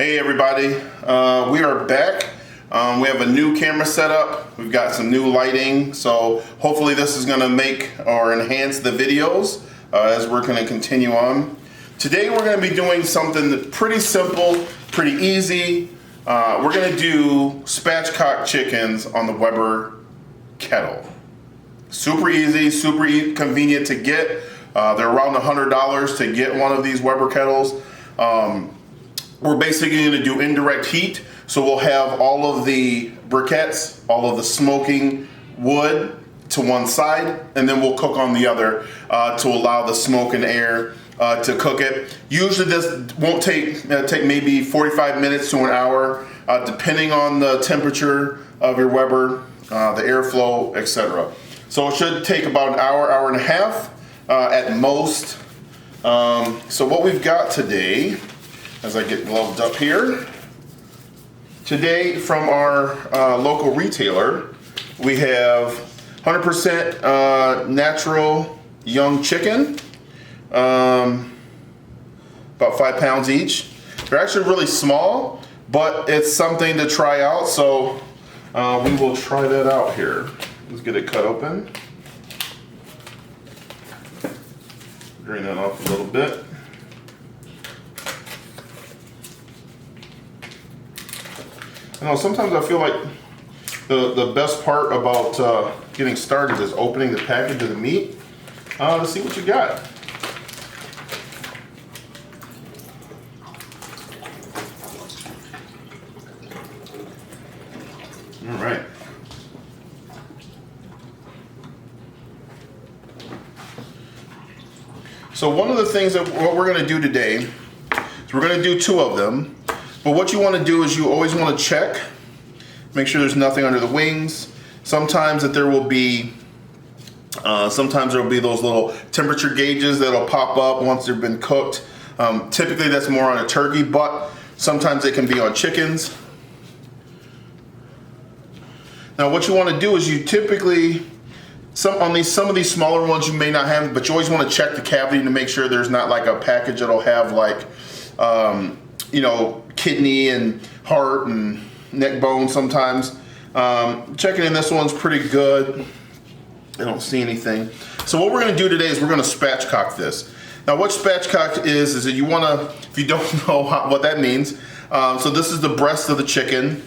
Hey everybody, we are back. We have a new camera setup. We've got some new lighting, so hopefully this is going to make or enhance the videos as we're going to continue on. Today we're going to be doing something pretty simple, pretty easy. We're going to do spatchcock chickens on the Weber Kettle. Super easy, super convenient to get. They're around $100 to get one of these Weber kettles. We're basically going to do indirect heat, so we'll have all of the briquettes, all of the smoking wood to one side, and then we'll cook on the other to allow the smoke and air to cook it. Usually this won't take maybe 45 minutes to an hour, depending on the temperature of your Weber, the airflow, etc. So it should take about an hour, hour and a half at most. So what we've got today, as I get gloved up here, today from our local retailer, we have 100% natural young chicken, about 5 pounds each. They're actually really small, but it's something to try out, so we will try that out here. Let's get it cut open. Drain that off a little bit. I know sometimes I feel like the best part about getting started is opening the package of the meat to see what you got. All right. So one of the things that what we're going to do today is we're going to do 2 of them. But what you want to do is you always want to check, make sure there's nothing under the wings. Sometimes that there will be, those little temperature gauges that'll pop up once they've been cooked. Typically that's more on a turkey, but sometimes it can be on chickens. Now what you want to do is you typically, some of these smaller ones you may not have, but you always want to check the cavity to make sure there's not like a package that'll have like, you know, kidney and heart and neck bone sometimes. Checking in this one's pretty good. I don't see anything. So what we're going to do today is we're going to spatchcock this. Now what spatchcock is that you want to, if you don't know what that means, so this is the breast of the chicken,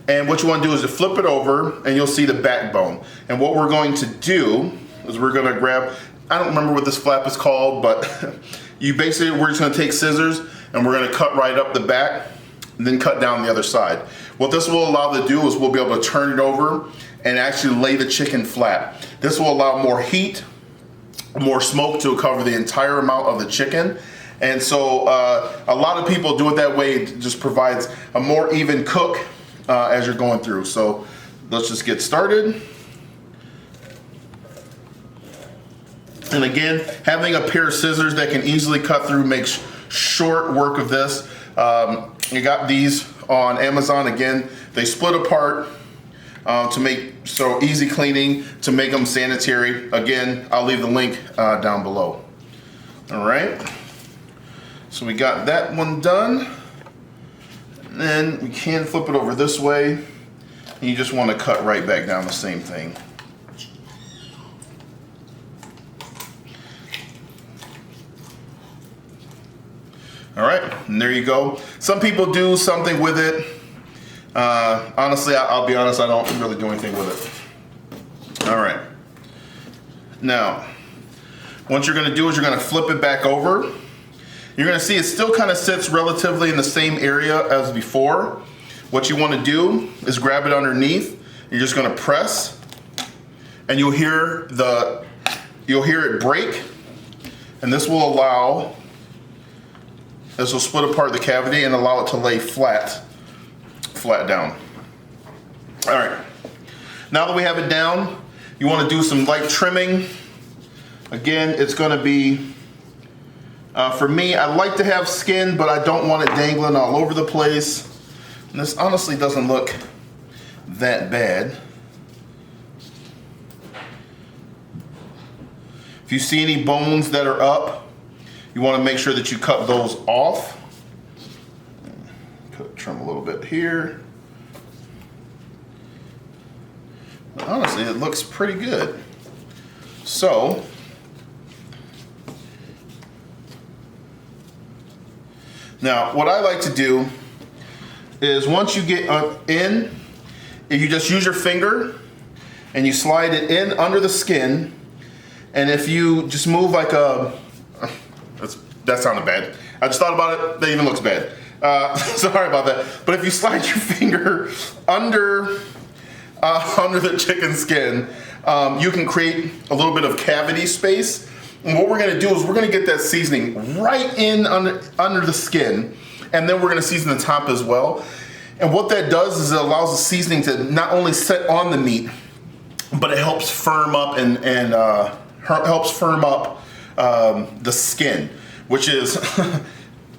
and what you want to do is to flip it over and you'll see the backbone. And what we're going to do is we're going to grab, I don't remember what this flap is called, but we're just going to take scissors and we're going to cut right up the back and then cut down the other side. What this will allow to do is we'll be able to turn it over and actually lay the chicken flat. This will allow more heat, more smoke to cover the entire amount of the chicken. And so a lot of people do it that way. It just provides a more even cook as you're going through. So let's just get started. And again, having a pair of scissors that can easily cut through makes short work of this. You got these on Amazon. Again, they split apart to make so easy cleaning, to make them sanitary. Again, I'll leave the link down below. All right, so we got that one done. And then we can flip it over this way. And you just want to cut right back down the same thing. All right, and there you go. Some people do something with it. Honestly, I'll be honest, I don't really do anything with it. All right. Now, what you're gonna do is you're gonna flip it back over. You're gonna see it still kind of sits relatively in the same area as before. What you wanna do is grab it underneath. You're just gonna press, and you'll hear it break, and this will allow, this will split apart the cavity and allow it to lay flat down. All right, now that we have it down, you want to do some light trimming. Again, it's going to be, for me, I like to have skin, but I don't want it dangling all over the place. And this honestly doesn't look that bad. If you see any bones that are up, you want to make sure that you cut those off. Cut trim a little bit here. But honestly, it looks pretty good. So, now what I like to do is once you get in, if you just use your finger and you slide it in under the skin, and if you just move like a, that sounded bad. I just thought about it, that even looks bad. Sorry about that. But if you slide your finger under the chicken skin, you can create a little bit of cavity space. And what we're gonna do is we're gonna get that seasoning right in under the skin, and then we're gonna season the top as well. And what that does is it allows the seasoning to not only set on the meat, but it helps firm up and helps firm up the skin, which is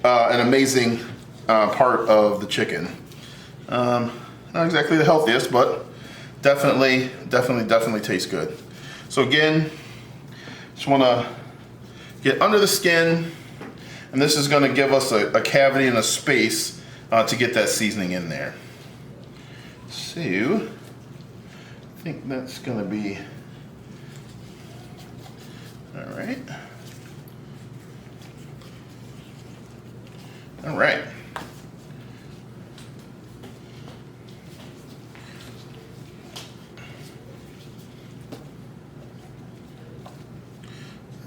an amazing part of the chicken. Not exactly the healthiest, but definitely tastes good. So again, just want to get under the skin, and this is going to give us a cavity and a space to get that seasoning in there. So I think that's going to be all right. All right.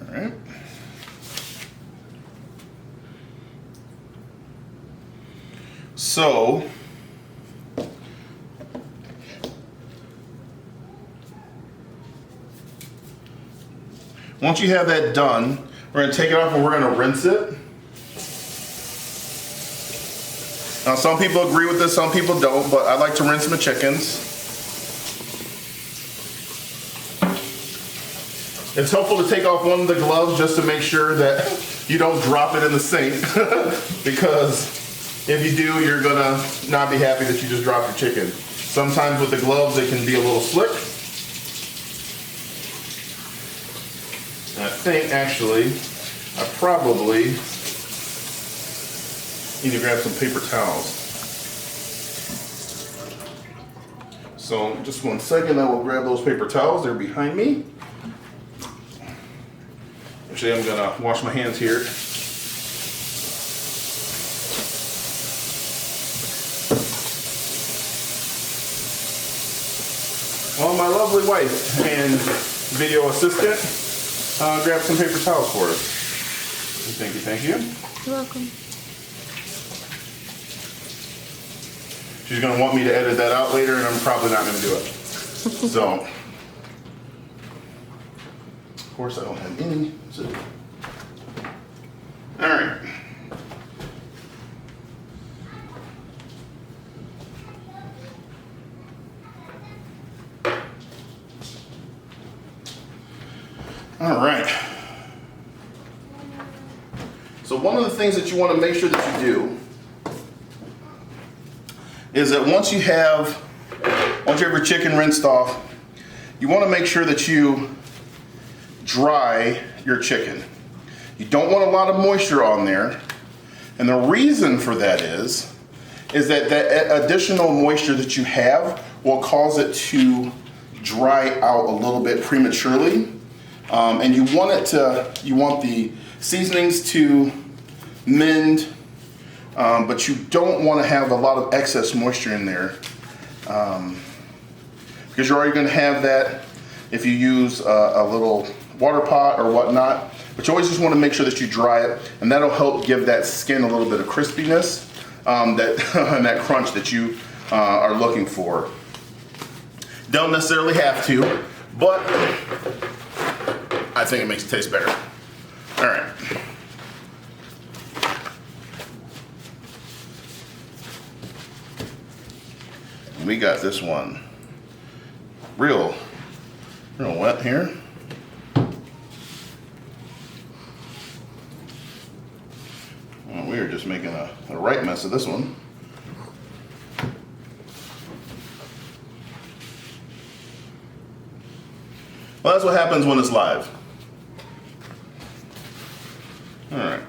All right. So once you have that done, we're going to take it off and we're going to rinse it. Now some people agree with this, some people don't, but I like to rinse my chickens. It's helpful to take off one of the gloves just to make sure that you don't drop it in the sink because if you do, you're gonna not be happy that you just dropped your chicken. Sometimes with the gloves, they can be a little slick. And I think actually, I probably need to grab some paper towels. So just 1 second, I will grab those paper towels. They're behind me. Actually, I'm gonna wash my hands here. Well, my lovely wife and video assistant grabbed some paper towels for us. Thank you, thank you. You're welcome. She's gonna want me to edit that out later, and I'm probably not gonna do it. So, of course, I don't have any. So, all right. All right. So one of the things that you want to make sure that you do is that once you have your chicken rinsed off, you want to make sure that you dry your chicken. You don't want a lot of moisture on there. And the reason for that is that that additional moisture that you have will cause it to dry out a little bit prematurely. And you want the seasonings to mend, but you don't want to have a lot of excess moisture in there, because you're already going to have that if you use a little water pot or whatnot. But you always just want to make sure that you dry it, and that'll help give that skin a little bit of crispiness, and that crunch that you are looking for. Don't necessarily have to, but I think it makes it taste better. All right. We got this one real wet here. Well, we are just making a right mess of this one. Well, that's what happens when it's live. All right.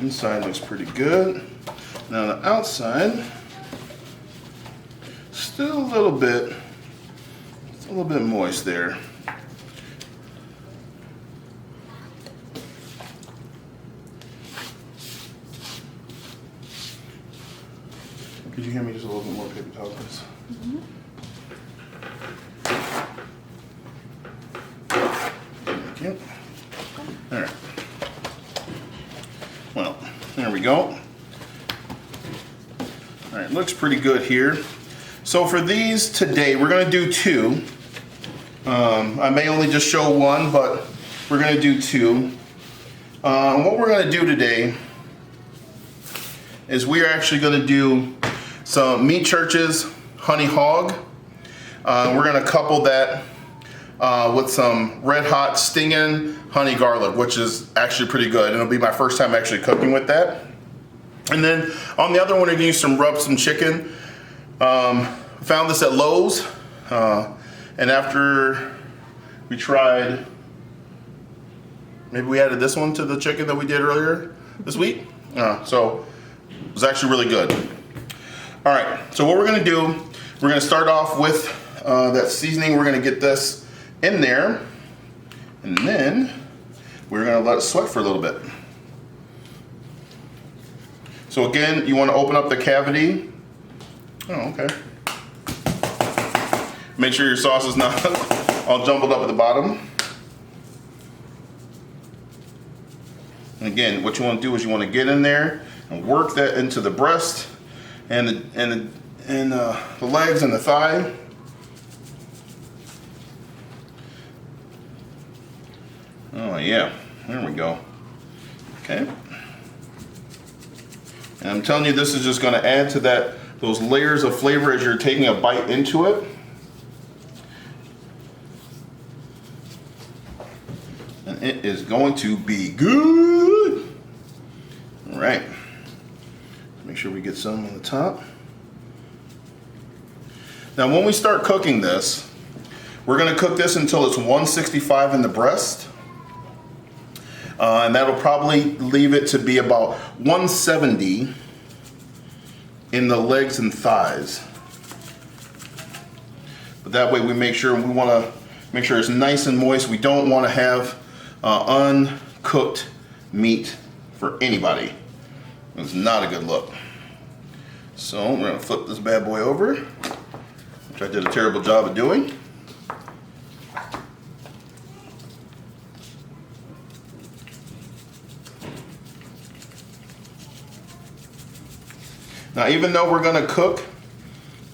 Inside looks pretty good. Now the outside, still a little bit moist there. Could you hand me just a little bit more paper towel, please? Mm-hmm. Thank you. All right. Well, there we go. All right, looks pretty good here. So for these today, we're going to do two. I may only just show one, but we're going to do two. What we're going to do today is we are actually going to do some Meat Church's honey hog. We're going to couple that with some red hot stinging honey garlic, which is actually pretty good. It'll be my first time actually cooking with that. And then on the other one, we're gonna use some chicken. Found this at Lowe's, and after we tried, maybe we added this one to the chicken that we did earlier this week. So it was actually really good. All right, so what we're gonna do, we're gonna start off with that seasoning. We're gonna get this in there, and then we're gonna let it sweat for a little bit. So again, you wanna open up the cavity. Oh, okay. Make sure your sauce is not all jumbled up at the bottom. And again, what you wanna do is you wanna get in there and work that into the breast and the legs and the thigh. Oh yeah, there we go. Okay. And I'm telling you, this is just gonna add to those layers of flavor as you're taking a bite into it. And it is going to be good. All right. Make sure we get some on the top. Now when we start cooking this, we're gonna cook this until it's 165 in the breast. And that'll probably leave it to be about 170 in the legs and thighs. But that way we wanna make sure it's nice and moist. We don't wanna have uncooked meat for anybody. It's not a good look. So we're gonna flip this bad boy over, which I did a terrible job of doing. Now, even though we're gonna cook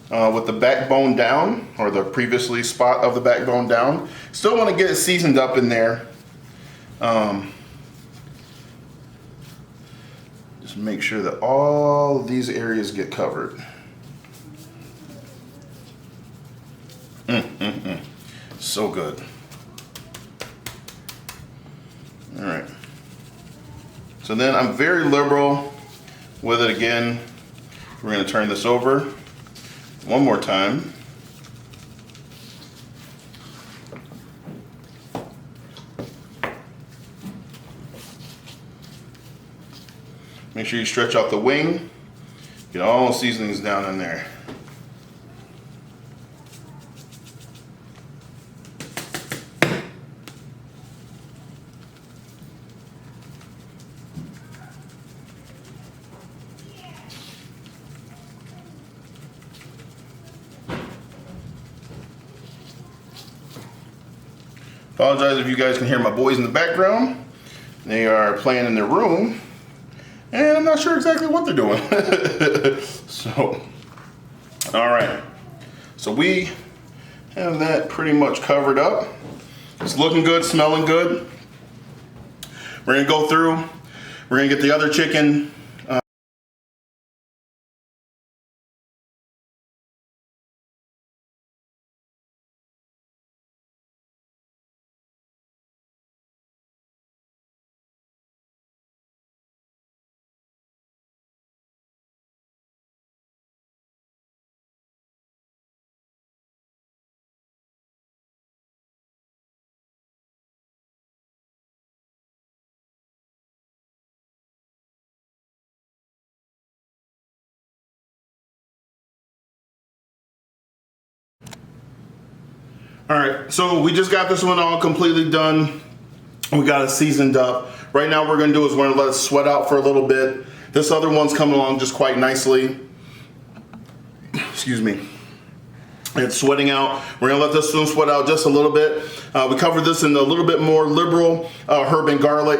with the backbone down, or the previously spot of the backbone down, still wanna get it seasoned up in there. Just make sure that all of these areas get covered. So good. All right. So then I'm very liberal with it again. We're going to turn this over one more time. Make sure you stretch out the wing. Get all the seasonings down in there. Apologize if you guys can hear my boys in the background. They are playing in their room, and I'm not sure exactly what they're doing. So, all right. So we have that pretty much covered up. It's looking good, smelling good. We're gonna go through. We're gonna get the other chicken All right, so we just got this one all completely done. We got it seasoned up. Right now what we're gonna do is we're gonna let it sweat out for a little bit. This other one's coming along just quite nicely. Excuse me. It's sweating out. We're gonna let this one sweat out just a little bit. We covered this in a little bit more liberal herb and garlic,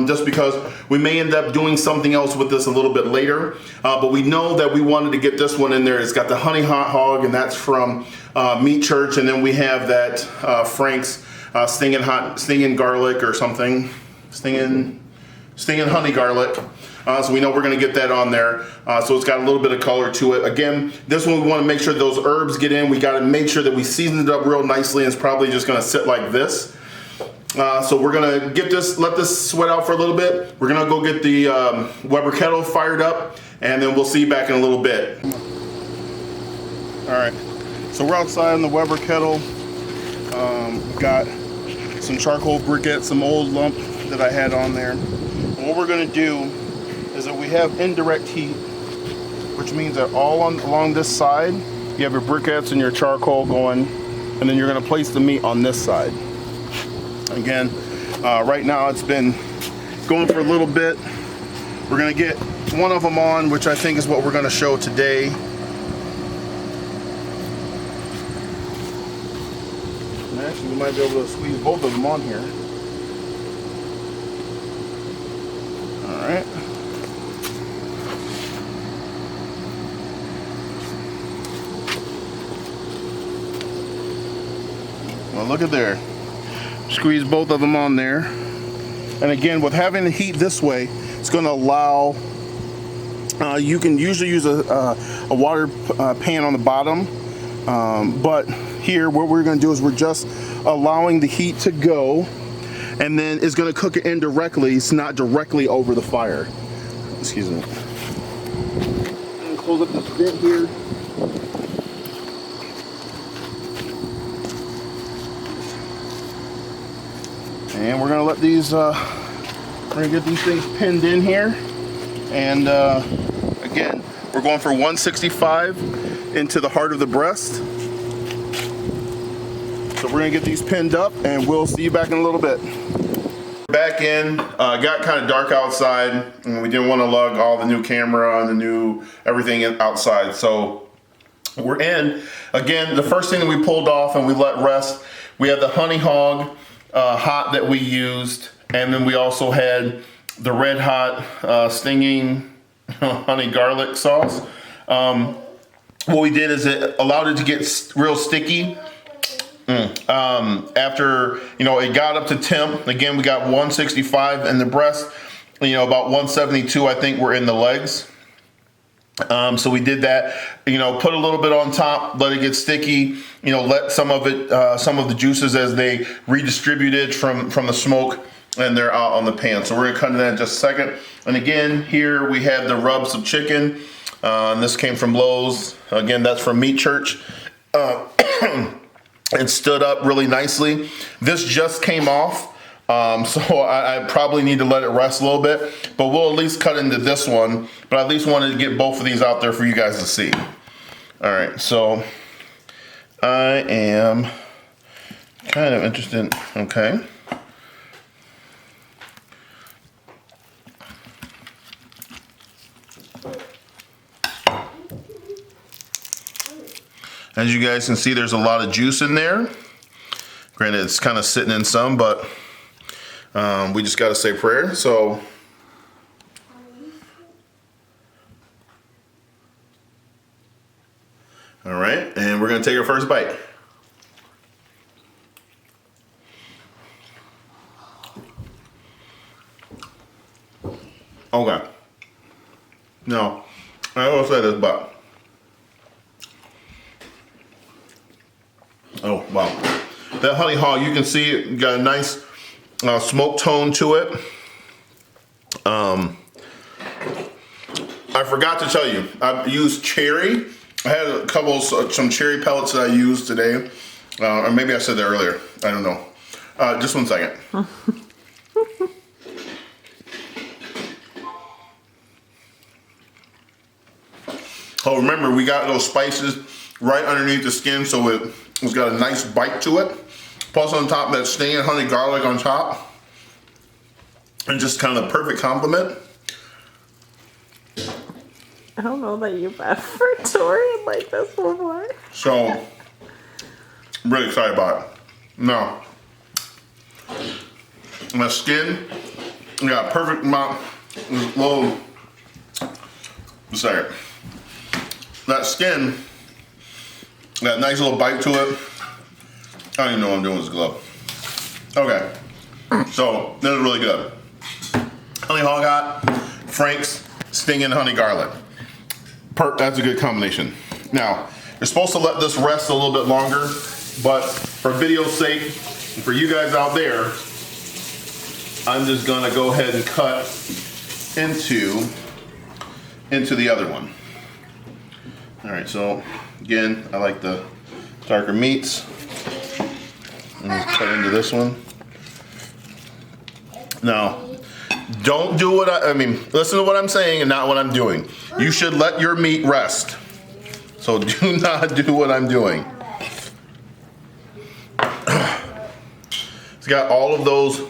just because we may end up doing something else with this a little bit later. But we know that we wanted to get this one in there. It's got the honey hot hog, and that's from Meat Church, and then we have that Frank's stinging garlic or something, stinging honey garlic. So we know we're gonna get that on there. So it's got a little bit of color to it. Again, this one we wanna make sure those herbs get in. We gotta make sure that we season it up real nicely, and it's probably just gonna sit like this. So we're gonna let this sweat out for a little bit. We're gonna go get the Weber kettle fired up, and then we'll see you back in a little bit. All right, so we're outside in the Weber kettle. We've got some charcoal briquettes, some old lump that I had on there. And what we're gonna do is that we have indirect heat, which means that along this side, you have your briquettes and your charcoal going, and then you're gonna place the meat on this side. Again, right now it's been going for a little bit. We're gonna get one of them on, which I think is what we're gonna show today. And actually, we might be able to squeeze both of them on here. All right. Well, look at there. Squeeze both of them on there. And again, with having the heat this way, it's going to allow, you can usually use a water pan on the bottom. But here, what we're going to do is we're just allowing the heat to go, and then it's going to cook it indirectly. It's not directly over the fire. Excuse me. And close up this vent here. And we're gonna let these, we're gonna get these things pinned in here. And again, we're going for 165 into the heart of the breast. So we're gonna get these pinned up, and we'll see you back in a little bit. Back in, got kind of dark outside, and we didn't want to lug all the new camera and the new everything outside. So we're in. Again, the first thing that we pulled off and we let rest, we had the honey hog hot that we used, and then we also had the red hot stinging honey garlic sauce. What we did is it allowed it to get real sticky. After, it got up to temp. Again, we got 165 in the breast, about 172 I think were in the legs. So we did that, put a little bit on top, let it get sticky, let some of it, some of the juices as they redistributed from the smoke, and they're out on the pan. So we're gonna cut into that in just a second. And again, here we have the rubs of chicken. And this came from Lowe's. Again, that's from Meat Church. It stood up really nicely. This just came off. So I probably need to let it rest a little bit, but we'll at least cut into this one. But I at least wanted to get both of these out there for you guys to see. All right, so I am kind of interested. Okay. As you guys can see, there's a lot of juice in there. Granted, it's kind of sitting in some, but we just got to say prayer. So all right, and we're going to take our first bite. Okay. No, I will say this, but oh wow, that honey hog, you can see it got a nice smoke tone to it. I forgot to tell you, I used cherry. I had a couple, some cherry pellets that I used today, or maybe I said that earlier. I don't know. Just one second. Oh, remember we got those spices right underneath the skin, so It's got a nice bite to it. Plus on top, that stinging honey garlic on top. And just kind of the perfect complement. I don't know that you've ever toured like this before. So, I'm really excited about it. Now, my skin, we got a perfect amount, little, sorry. That skin, got a nice little bite to it. I don't even know what I'm doing with this glove. Okay, so this is really good. Honey hog hot, Frank's stinging honey garlic. That's a good combination. Now, you're supposed to let this rest a little bit longer, but for video's sake, and for you guys out there, I'm just gonna go ahead and cut into the other one. All right, so again, I like the darker meats. I'm gonna cut into this one. Now, don't do what I mean, listen to what I'm saying and not what I'm doing. You should let your meat rest. So do not do what I'm doing. It's got all of those.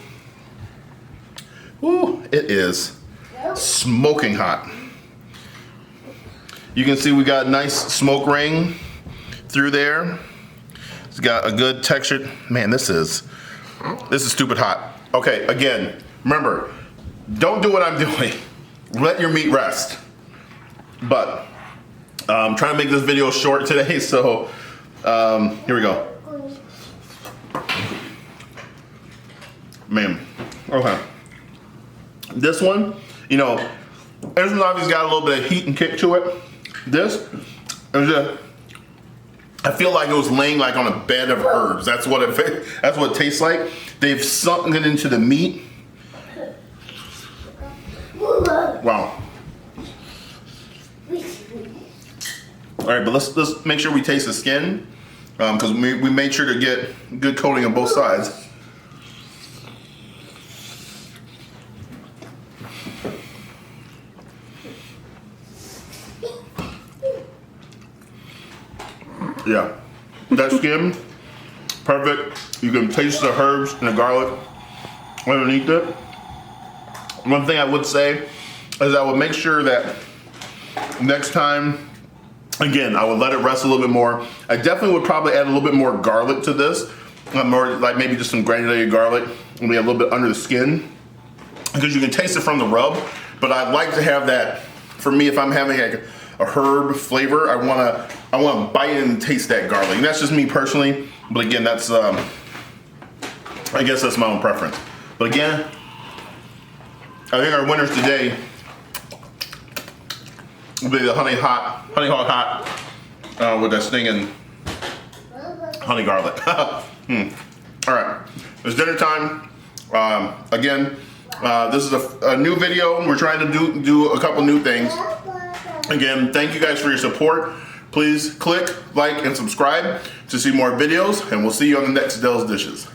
Ooh, it is smoking hot. You can see we got a nice smoke ring through there. It's got a good texture. Man, this is stupid hot. Okay, again, remember, don't do what I'm doing. Let your meat rest. But I'm trying to make this video short today, so here we go. Man, okay. This one, you know, this one obviously got a little bit of heat and kick to it. This is just, I feel like it was laying like on a bed of herbs. That's what it tastes like. They've sunk it into the meat. Wow. All right, but let's make sure we taste the skin, because we made sure to get good coating on both sides. Yeah, that skin, perfect. You can taste the herbs and the garlic underneath it. One thing I would say is I would make sure that next time, again, I would let it rest a little bit more. I definitely would probably add a little bit more garlic to this, more like maybe just some granulated garlic, maybe a little bit under the skin, because you can taste it from the rub. But I'd like to have that. For me, if I'm having like a herb flavor, I wanna bite and taste that garlic. And that's just me personally. But again, that's I guess that's my own preference. But again, I think our winners today will be the honey hog hot with that stinging honey garlic. All right, it's dinner time. Again, this is a new video. We're trying to do a couple new things. Again, thank you guys for your support. Please click, like, and subscribe to see more videos, and we'll see you on the next Dell's Dishes.